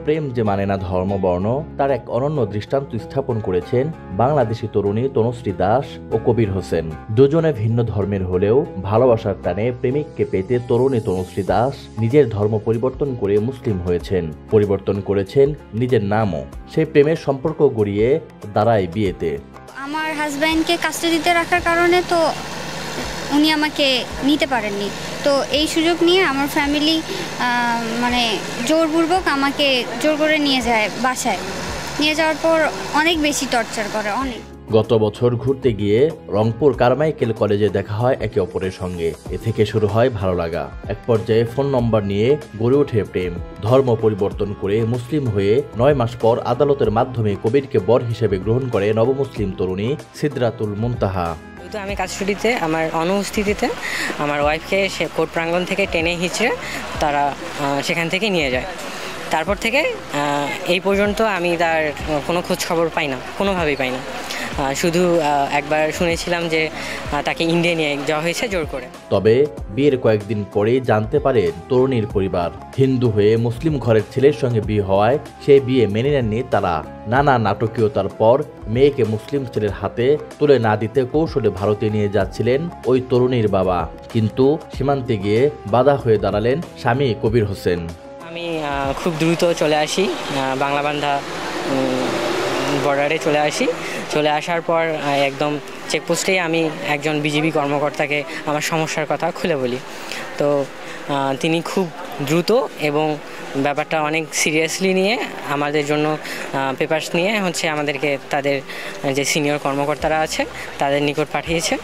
প্রেম যে মানে না ধর্ম বর্ণ তার এক অনন্য দৃষ্টান্ত স্থাপন করেছেন বাংলাদেশি তরুণী তনুশ্রী দাস ও কবির হোসেন। দুজনে ভিন্ন ধর্মের হলেও ভালোবাসার টানে প্রেমিককে পেতে তরুণী তনুশ্রী দাস নিজের ধর্ম পরিবর্তন করে মুসলিম হয়েছেন, পরিবর্তন করেছেন নিজের নামও। সেই প্রেমের সম্পর্ক গড়িয়ে দাঁড়ায় বিয়েতে। আমার হাজব্যান্ডকে কাস্টাডিতে রাখার কারণে তো উনি আমাকে নিতে পারেননি, তো এই সুযোগ নিয়ে আমার ফ্যামিলি মানে জোরপূর্বক আমাকে জোর করে নিয়ে যায় বাসায়। নিয়ে যাওয়ার পর অনেক বেশি টর্চার করে, অনেক। গত বছর ঘুরতে গিয়ে রংপুর কারমাইকেল কলেজে দেখা হয় একে অপরের সঙ্গে। এ থেকে শুরু হয় ভালো লাগা। এক পর্যায়ে ফোন নম্বর নিয়ে গড়ে ওঠে প্রেম। ধর্ম পরিবর্তন করে মুসলিম হয়ে 9 মাস পর আদালতের মাধ্যমে কবিরকে বর হিসেবে গ্রহণ করে নবমুসলিম তরুণী সিদরাতুল মুনতাহা। তো আমি কাস্টডিতে আমার অনুপস্থিতিতে আমার ওয়াইফকে সে কোর্ট প্রাঙ্গণ থেকে টেনে হিঁচড়ে তারা সেখান থেকে নিয়ে যায়। তারপর থেকে এই পর্যন্ত আমি তার কোনো খোঁজ খবর পাই না, কোনোভাবেই পাই না। শুধু একবার শুনেছিলাম যে তাকে ইন্ডিয়া নিয়ে যাওয়া হয়েছে জোর করে। তবে বিয়ের কয়েকদিন পরেই জানতে পারেন তরুণীর পরিবার হিন্দু হয়ে মুসলিম ঘরের ছেলের সঙ্গে বিয়ে হওয়ায় সেই বিয়ে মেনে নেননি তারা। নানা নাটকীয়তার পর মেয়েকে মুসলিম ছেলের হাতে তুলে না দিতে কৌশলে ভারতে নিয়ে যাচ্ছিলেন ওই তরুণীর বাবা, কিন্তু সীমান্তে গিয়ে বাধা হয়ে দাঁড়ালেন স্বামী কবির হোসেন। আমি খুব দ্রুত চলে আসি, বাংলাবান্ধা বর্ডারে চলে আসার পর একদম চেকপোস্টেই আমি একজন বিজিবি কর্মকর্তাকে আমার সমস্যার কথা খুলে বলি। তো তিনি খুব দ্রুত এবং ব্যাপারটা অনেক সিরিয়াসলি নিয়ে আমাদের জন্য পেপারস নিয়ে আমাদেরকে তাদের যে সিনিয়র কর্মকর্তারা আছে তাদের নিকট পাঠিয়েছে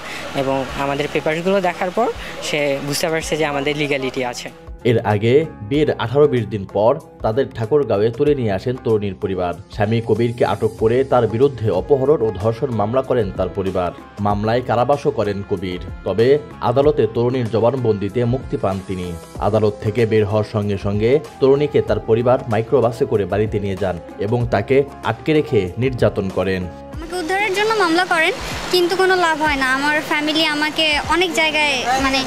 এবং আমাদের পেপারসগুলো দেখার পর সে বুঝতে পারছে যে আমাদের লিগ্যালিটি আছে। এর আগে বিয়ের 18-20 দিন পর তাদের ঠাকুরগাঁওয়ে তুলে নিয়ে আসেন তরুণীর পরিবার। স্বামী কবিরকে আটক করে তার বিরুদ্ধে অপহরণ ও ধর্ষণ মামলা করেন তার পরিবার। মামলায় কারাবাসও করেন কবির। তবে আদালতে তরুণীর জবানবন্দিতে মুক্তি পান তিনি। আদালত থেকে বের হওয়ার সঙ্গে সঙ্গে তরুণীকে তার পরিবার মাইক্রোবাসে করে বাড়িতে নিয়ে যান এবং তাকে আটকে রেখে নির্যাতন করেন। আমাকে উদ্ধারের জন্য মামলা করেন, কিন্তু কোনো লাভ হয় না। আমার ফ্যামিলি আমাকে অনেক জায়গায় মানে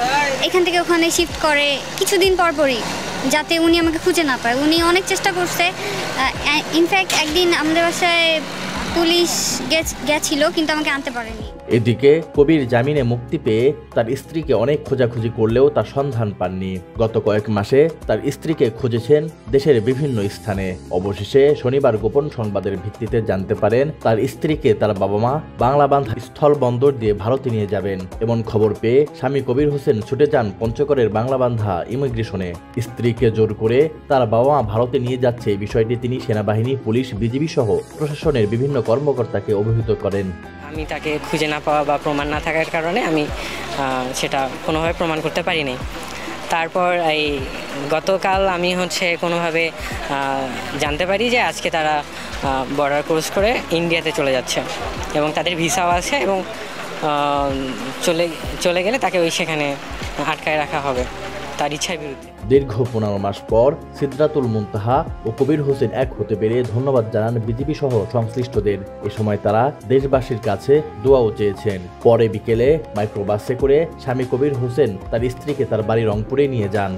এখান থেকে ওখানে শিফট করে কিছুদিন পরপরই, যাতে উনি আমাকে খুঁজে না পায়। উনি অনেক চেষ্টা করছে। ইনফ্যাক্ট একদিন আমাদের বাসায় পুলিশ গেছিল, কিন্তু আমাকে আনতে পারেনি। এদিকে কবির জামিনে মুক্তি পেয়ে তার স্ত্রীকে অনেক খোঁজাখুঁজি করলেও তার সন্ধান পাননি। গত কয়েক মাসে তার স্ত্রীকে খুঁজেছেন দেশের বিভিন্ন স্থানে। অবশেষে শনিবার গোপন সংবাদের ভিত্তিতে জানতে পারেন তার স্ত্রীকে তার বাবা মা বাংলাবান্ধা স্থল বন্দর দিয়ে ভারতে নিয়ে যাবেন। এমন খবর পেয়ে স্বামী কবির হোসেন ছুটে যান পঞ্চগড়ের বাংলাবান্ধা ইমিগ্রেশনে। স্ত্রীকে জোর করে তার বাবা মা ভারতে নিয়ে যাচ্ছে এই বিষয়টি তিনি সেনাবাহিনী, পুলিশ, বিজিবি সহ প্রশাসনের বিভিন্ন কর্মকর্তাকে অবহিত করেন। আমি তাকে খুঁজে না পাওয়া বা প্রমাণ না থাকার কারণে আমি সেটা কোনোভাবে প্রমাণ করতে পারিনি। তারপর এই গতকাল আমি কোনোভাবে জানতে পারি যে আজকে তারা বর্ডার ক্রস করে ইন্ডিয়াতে চলে যাচ্ছে এবং তাদের ভিসাও আছে এবং চলে গেলে তাকে সেখানে আটকায় রাখা হবে তার ইচ্ছার বিরুদ্ধে। দীর্ঘ 15 মাস পর সিদরাতুল মুনতাহা ও কবির হোসেন এক হতে পেরে ধন্যবাদ জানান বিজিবি সহ সংশ্লিষ্টদের। এ সময় তারা দেশবাসীর কাছে দোয়াও চেয়েছেন। পরে বিকেলে মাইক্রোবাসে করে স্বামী কবির হোসেন তার স্ত্রীকে তার বাড়ি রংপুরে নিয়ে যান।